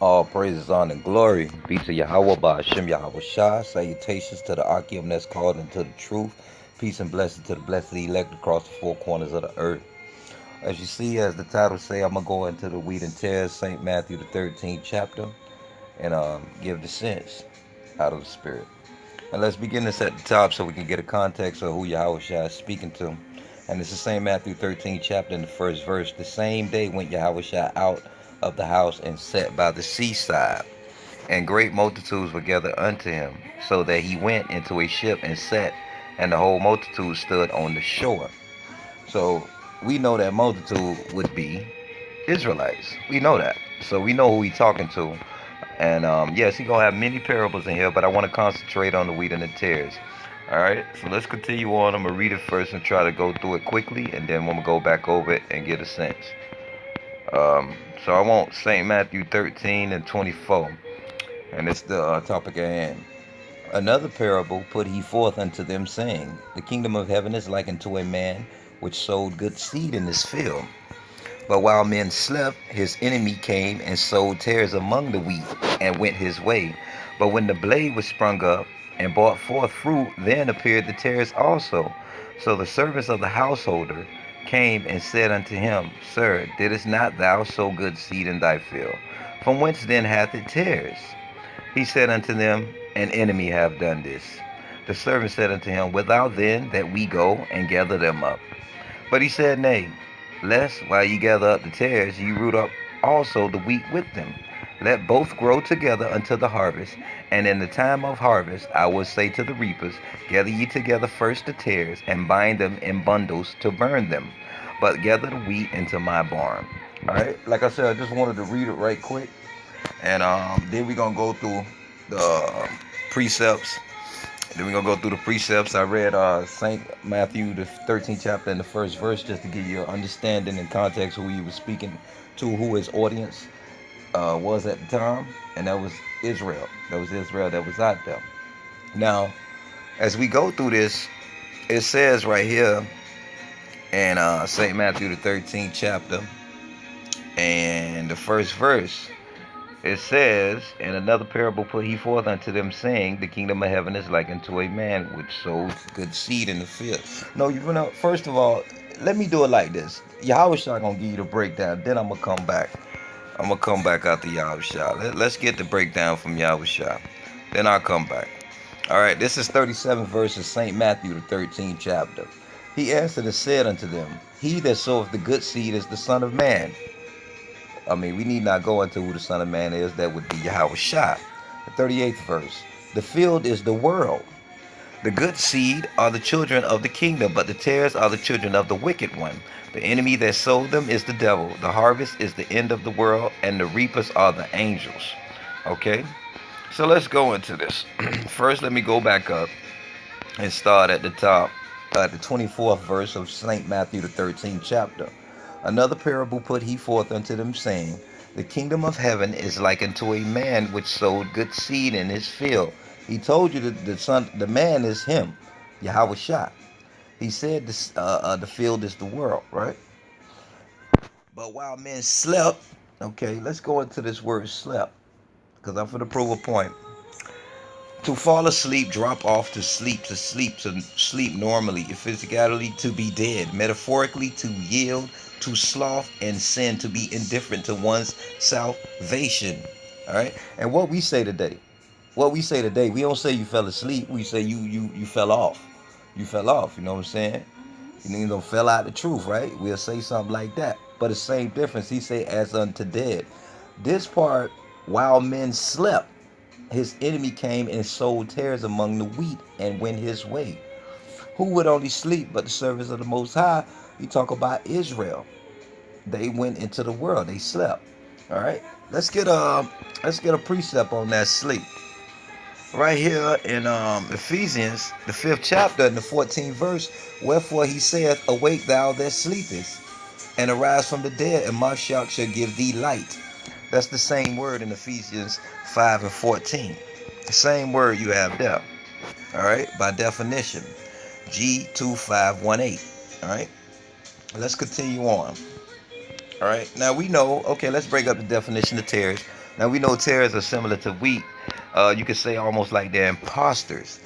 All praises, honor, and glory be to Yahweh by Hashem Yahweh Shah. Salutations to the Akim that's called into the truth. Peace and blessing to the blessed elect across the four corners of the earth. As you see, as the title say, I'm going to go into the wheat and tares, St. Matthew, the 13th chapter, and give the sense out of the Spirit. And let's begin this at the top so we can get a context of who Yahweh Shah is speaking to. And it's the same Matthew 13th chapter in the first verse. The same day went Yahweh Shah out of the house and sat by the seaside. And great multitudes were gathered unto him, so that he went into a ship and sat, and the whole multitude stood on the shore. So we know that multitude would be Israelites. We know that. So we know who he's talking to. And yes, he's going to have many parables in here, but I want to concentrate on the wheat and the tares. All right, so let's continue on. I'm going to read it first and try to go through it quickly, and then we're going to go back over it and get a sense. So I want St. Matthew 13 and 24, and it's the topic at hand. Another parable put he forth unto them, saying, The kingdom of heaven is like unto a man which sowed good seed in his field. But while men slept, his enemy came and sowed tares among the wheat, and went his way. But when the blade was sprung up, and brought forth fruit, then appeared the tares also. So the servants of the householder came and said unto him, Sir, didst not thou sow good seed in thy field? From whence then hath it tares? He said unto them, An enemy hath done this. The servant said unto him, Wilt thou then that we go and gather them up? But he said, Nay, lest while ye gather up the tares, ye root up also the wheat with them. Let both grow together until the harvest. And in the time of harvest I will say to the reapers, Gather ye together first the tares, and bind them in bundles to burn them, but gather the wheat into my barn. Alright, like I said, I just wanted to read it right quick. And then we're going to go through the precepts. Then we're going to go through the precepts. I read St. Matthew, the 13th chapter, in the first verse, just to give you an understanding and context who he was speaking to, who his audience was at the time. And that was Israel. That was Israel that was out there. Now, as we go through this, it says right here in St. Matthew, the 13th chapter, and the first verse, it says, And another parable put he forth unto them, saying, The kingdom of heaven is like unto a man which sowed good seed in the field. No, you know, first of all, let me do it like this. Yahweh Shah gonna give you the breakdown, then I'm gonna come back. I'm gonna come back after Yahweh Shah. Let's get the breakdown from Yahweh Shah. Then I'll come back. All right, this is 37 verses, St. Matthew, the 13th chapter. He answered and said unto them, He that soweth the good seed is the Son of Man. I mean, we need not go into who the Son of Man is. That would be Yahweh Shah. The 38th verse. The field is the world. The good seed are the children of the kingdom, but the tares are the children of the wicked one. The enemy that sowed them is the devil. The harvest is the end of the world, and the reapers are the angels. Okay? So let's go into this. First, let me go back up and start at the top, at the 24th verse of St. Matthew, the 13th chapter. Another parable put he forth unto them, saying, The kingdom of heaven is like unto a man which sowed good seed in his field. He told you that the man is him, Yahweh Shah. He said the field is the world, right? But while men slept, okay, let's go into this word slept, because I'm going to prove a point. To fall asleep, drop off, to sleep normally, physically, to be dead, metaphorically, to yield, to sloth and sin, to be indifferent to one's salvation. All right. And what we say today, we don't say you fell asleep. We say you fell off. You fell off. You know what I'm saying? You know, fell out the truth, right? We'll say something like that. But the same difference. He say as unto dead. This part, while men slept, his enemy came and sowed tares among the wheat and went his way. Who would only sleep but the servants of the Most High? You talk about Israel. They went into the world. They slept. All right. Let's get a precept on that sleep. Right here in Ephesians, the 5th chapter, and the 14th verse. Wherefore he saith, Awake thou that sleepest, and arise from the dead, and Mashiach shall give thee light. That's the same word in Ephesians 5 and 14. The same word you have there. All right. By definition, G2518. All right. Let's continue on. All right. Now we know. Okay. Let's break up the definition of tares. Now we know tares are similar to wheat. You could say almost like they're imposters.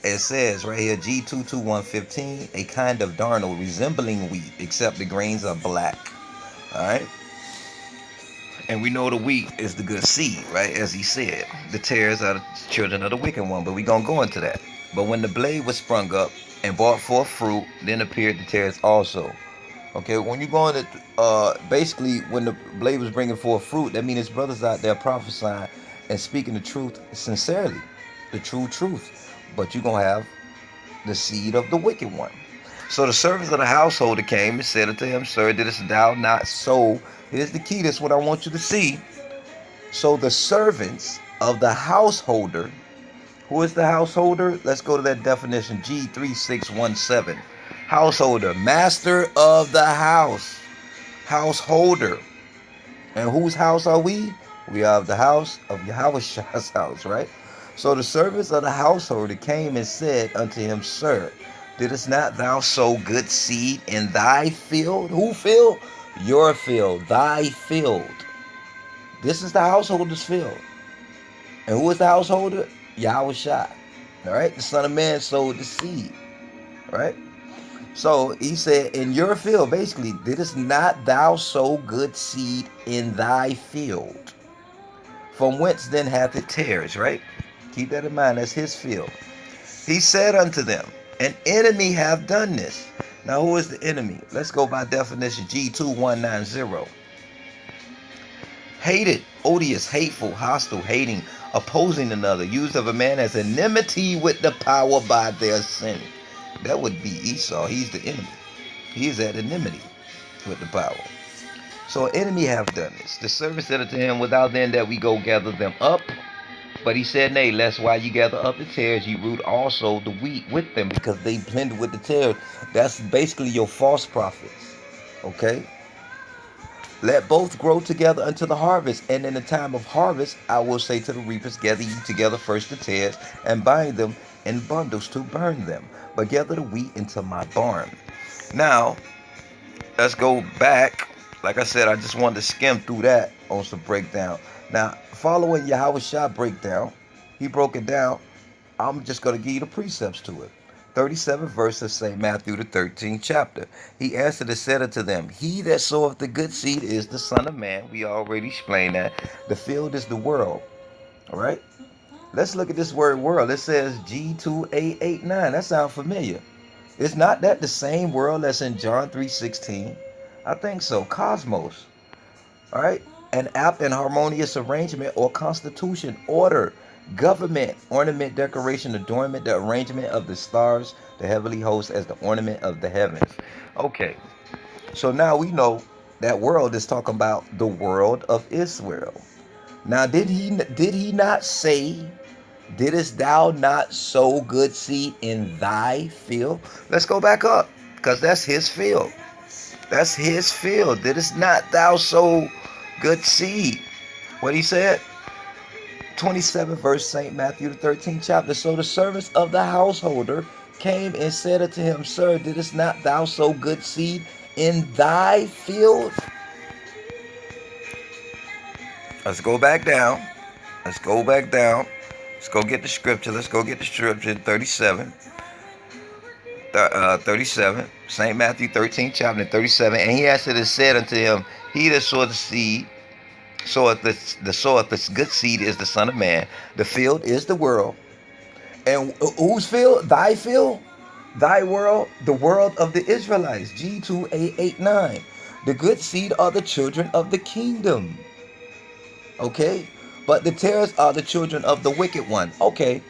It says right here, G22115, a kind of darnel resembling wheat, except the grains are black. All right. And we know the wheat is the good seed, right? As he said, the tares are the children of the wicked one, but we're going to go into that. But when the blade was sprung up and brought forth fruit, then appeared the tares also. Okay, when you go into, basically, when the blade was bringing forth fruit, that means his brothers out there prophesying and speaking the truth sincerely, the true truth. But you're going to have the seed of the wicked one. So the servants of the householder came and said unto him, Sir, didst thou not sow? Here's the key. This is what I want you to see. So the servants of the householder, who is the householder? Let's go to that definition, G3617. Householder, master of the house, householder. And whose house are we? We are the house of Yahweh's house, right? So the servants of the householder came and said unto him, Sir, didst not thou sow good seed in thy field? Who field? Your field, thy field. This is the householder's field. And who is the householder? Yahweh Shai. All right, the Son of Man sowed the seed. Right? So he said, in your field, basically, didst not thou sow good seed in thy field? From whence then hath it tares, right? Keep that in mind, that's his field. He said unto them, an enemy hath done this. Now, who is the enemy? Let's go by definition, G2190. Hated, odious, hateful, hostile, hating, opposing another, used of a man as enmity with the power by their sin. That would be Esau. He's the enemy. He is at enmity with the power. So an enemy have done this. The servant said unto him, without then that we go gather them up. But he said, nay, lest while you gather up the tares, ye root also the wheat with them, because they blended with the tares. That's basically your false prophets. Okay? Let both grow together unto the harvest. And in the time of harvest, I will say to the reapers, gather ye together first the tares, and bind them in bundles to burn them. But gather the wheat into my barn. Now, let's go back. Like I said, I just wanted to skim through that on some breakdown. Now, following Yahweh Shah breakdown, he broke it down. I'm just going to give you the precepts to it. 37 verses say Matthew the 13th chapter. He answered and said unto them, he that soweth the good seed is the Son of Man. We already explained that. The field is the world. All right? Let's look at this word world. It says G2889. That sounds familiar. Is not that the same world that's in John 3:16? I think so. Cosmos. All right? An apt and harmonious arrangement or constitution, order, government, ornament, decoration, adornment, the arrangement of the stars, the heavenly host as the ornament of the heavens. Okay. So now we know that world is talking about the world of Israel. Now did he not say, didst thou not sow good seed in thy field? Let's go back up, because that's his field. That's his field. Didst not thou sow good seed? What he said? 27 verse St. Matthew the 13th chapter. So the servants of the householder came and said unto him, Sir, didst not thou sow good seed in thy field? Let's go back down. Let's go back down. Let's go get the scripture. Let's go get the scripture. 37. 37. St. Matthew 13th chapter 37. And he answered and said unto him, he that soweth the seed, soweth the good seed is the Son of Man. The field is the world. And whose field? Thy field? Thy world? The world of the Israelites. G2889. The good seed are the children of the kingdom. Okay? But the tares are the children of the wicked one. Okay.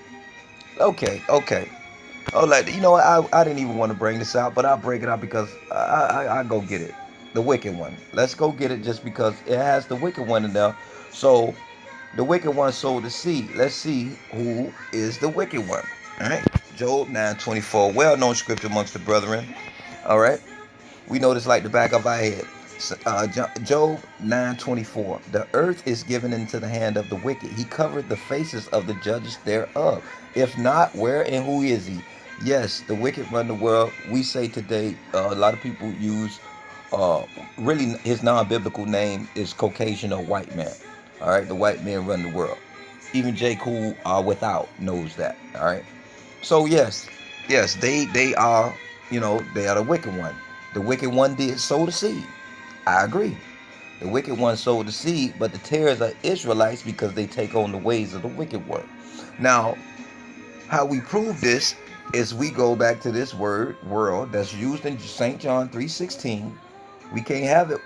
Oh, like, you know what? I didn't even want to bring this out, but I'll break it out because I go get it. The wicked one. Let's go get it just because it has the wicked one in there. So the wicked one sowed the seed. Let's see who is the wicked one. All right. Job 9:24. Well-known scripture amongst the brethren. All right. We know this like the back of our head. Job 9:24. The earth is given into the hand of the wicked. He covered the faces of the judges thereof. If not, where and who is he? Yes, the wicked run the world. We say today, a lot of people use, really his non-biblical name is Caucasian or white man. All right, the white men run the world. Even Jake, who are without, knows that. All right. So yes, they are, they are the wicked one. The wicked one did sow the seed. I agree. The wicked one sowed the seed, but the tares are Israelites because they take on the ways of the wicked one. Now, how we prove this is we go back to this word world that's used in St. John 3:16. We can't have it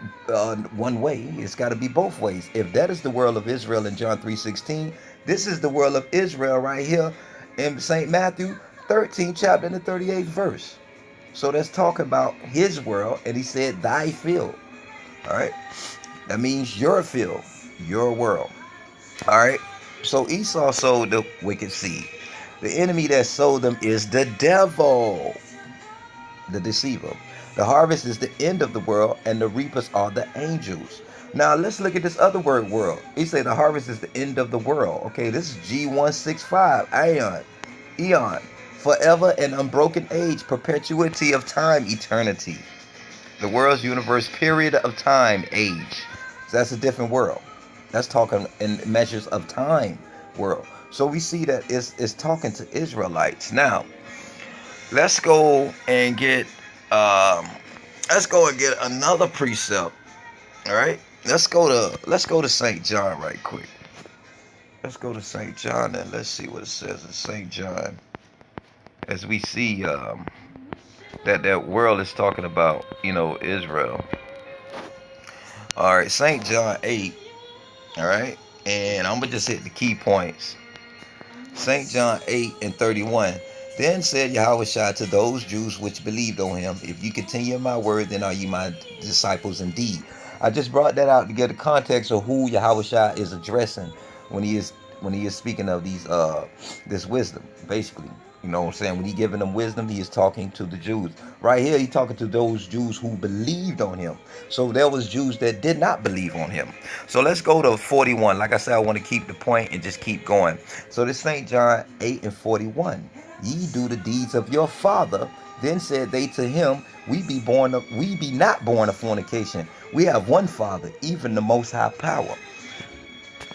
one way. It's got to be both ways. If that is the world of Israel in John 3:16, this is the world of Israel right here in St. Matthew 13 chapter and the 38th verse. So that's talking about his world, and he said thy field. All right. That means your field, your world. All right. So Esau sowed the wicked seed. The enemy that sowed them is the devil, the deceiver. The harvest is the end of the world, and the reapers are the angels. Now let's look at this other word, world. He said the harvest is the end of the world. Okay, this is G165, eon, forever and unbroken age, perpetuity of time, eternity. The world's universe, period of time, age. So that's a different world. That's talking in measures of time world. So we see that it's talking to Israelites. Now, let's go and get um another precept. All right? Let's go to St. John right quick. Let's go to St. John and let's see what it says in St. John. As we see that world is talking about, Israel. All right, St. John 8. All right? And I'm going to just hit the key points. St. John 8 and 31. Then said Yahushua to those Jews which believed on him, if you continue in my word, then are ye my disciples indeed. I just brought that out to get the context of who Yahushua is addressing when he is speaking of this wisdom, basically. You know what I'm saying? When he giving them wisdom, he is talking to the Jews. Right here, he talking to those Jews who believed on him. So there was Jews that did not believe on him. So let's go to 41. Like I said, I want to keep the point and just keep going. So this St. John 8 and 41. Ye do the deeds of your father. Then said they to him, we be not born of fornication. We have one Father, even the Most High Power.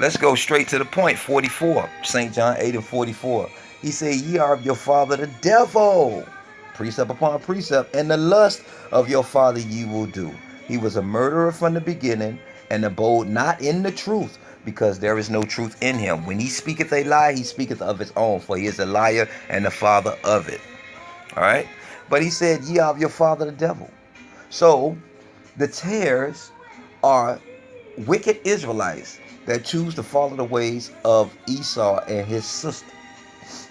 Let's go straight to the point. 44. St. John 8 and 44. He said, ye are of your father the devil. Precept upon precept. And the lust of your father ye will do. He was a murderer from the beginning, and abode not in the truth, because there is no truth in him. When he speaketh a lie, he speaketh of his own, for he is a liar and the father of it. All right? But he said, ye are of your father the devil. So the tares are wicked Israelites that choose to follow the ways of Esau and his sister.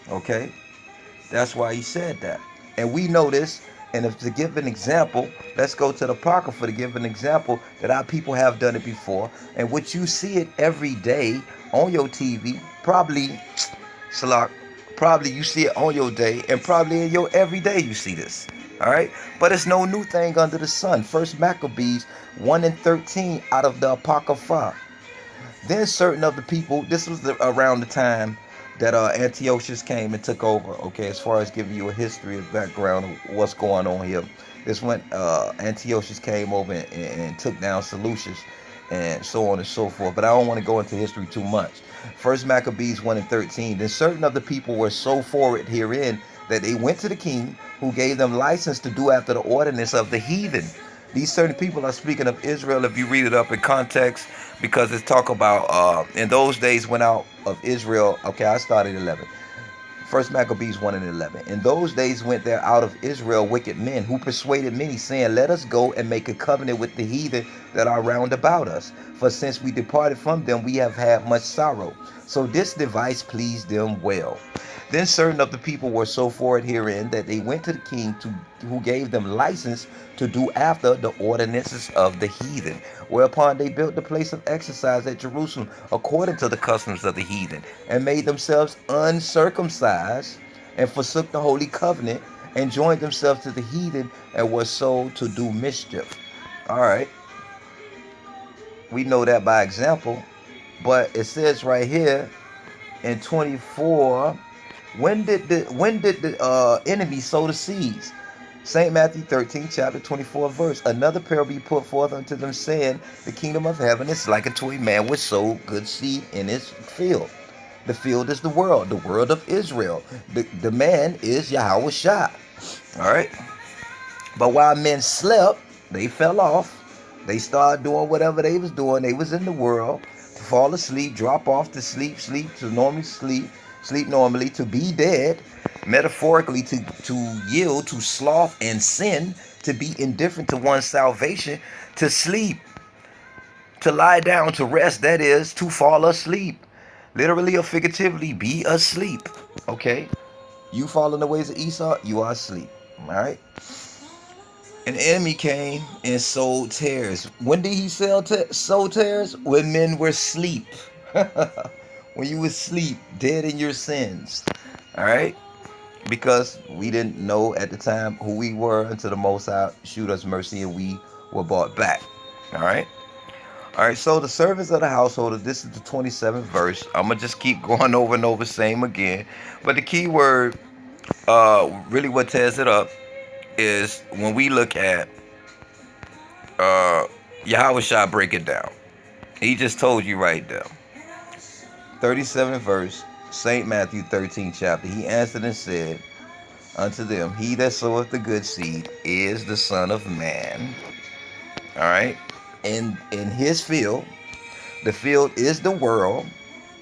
Okay? That's why he said that. And we know this. And if to give an example, let's go to the Apocrypha to give an example that our people have done it before. And what you see it every day on your TV, probably, Salak, probably you see it on your day, and probably in your everyday you see this. All right? But it's no new thing under the sun. First Maccabees 1 and 13 out of the Apocrypha. Then certain of the people, this was around the time that Antiochus came and took over, okay, as far as giving you a history of background of what's going on here. This when Antiochus came over and took down Seleucus and so on and so forth. But I don't want to go into history too much. First Maccabees 1 and 13. Then certain of the people were so forward herein that they went to the king, who gave them license to do after the ordinance of the heathen. These certain people are speaking of Israel if you read it up in context, because it's talk about in those days went out of Israel. Okay, I started 11. First Maccabees 1 and 11. In those days went there out of Israel wicked men, who persuaded many, saying, let us go and make a covenant with the heathen that are round about us. For since we departed from them, we have had much sorrow. So this device pleased them well. Then certain of the people were so forward herein that they went to the king, who gave them license to do after the ordinances of the heathen. Whereupon they built the place of exercise at Jerusalem according to the customs of the heathen, and made themselves uncircumcised, and forsook the holy covenant, and joined themselves to the heathen, and were so to do mischief. All right. We know that by example. But it says right here in 24, when did the enemy sow the seeds? St. Matthew 13, chapter 24, verse. Another parable he put forth unto them, saying, the kingdom of heaven is like unto a man which sowed good seed in his field. The field is the world of Israel. The man is Yahweh Shai. All right. But while men slept, they fell off. They started doing whatever they was doing. They was in the world. To fall asleep, drop off to sleep, to normally sleep normally, to be dead, metaphorically to yield to sloth and sin, to be indifferent to one's salvation, to sleep, to lie down, to rest, that is, to fall asleep. Literally or figuratively, be asleep. Okay? You fall in the ways of Esau, you are asleep. All right? An enemy came and sowed tares. When did he sow tares? When men were asleep. When you were asleep, dead in your sins. All right? Because we didn't know at the time who we were until the Most High shewed us mercy and we were brought back. All right? All right, so the servants of the household, this is the 27th verse. I'm going to just keep going over and over, same again. But the key word, really what tears it up, is when we look at Yahweh Shah break it down. He just told you right there. 37th verse, St. Matthew 13 chapter. He answered and said unto them, he that soweth the good seed is the Son of Man. All right. In his field, the field is the world,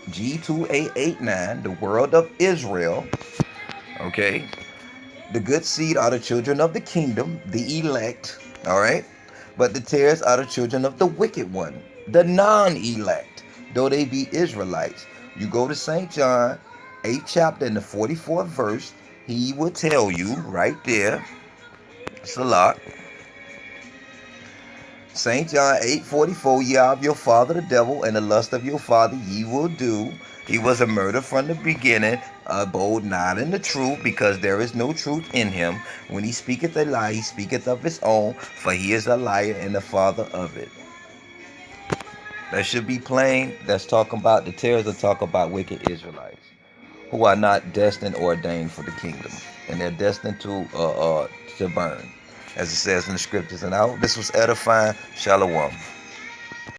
G2889, the world of Israel. Okay. The good seed are the children of the kingdom, the elect. All right. But the tares are the children of the wicked one, the non-elect, though they be Israelites. You go to St. John 8th chapter in the 44th verse, he will tell you right there, Salat. St. John 8:44, ye are of your father the devil, and the lust of your father ye will do. He was a murderer from the beginning, abode not in the truth, because there is no truth in him. When he speaketh a lie, he speaketh of his own, for he is a liar and the father of it. That should be plain. That's talking about, the tares are talking about wicked Israelites who are not destined or ordained for the kingdom, and they're destined to burn, as it says in the scriptures. And I hope this was edifying. Shalom.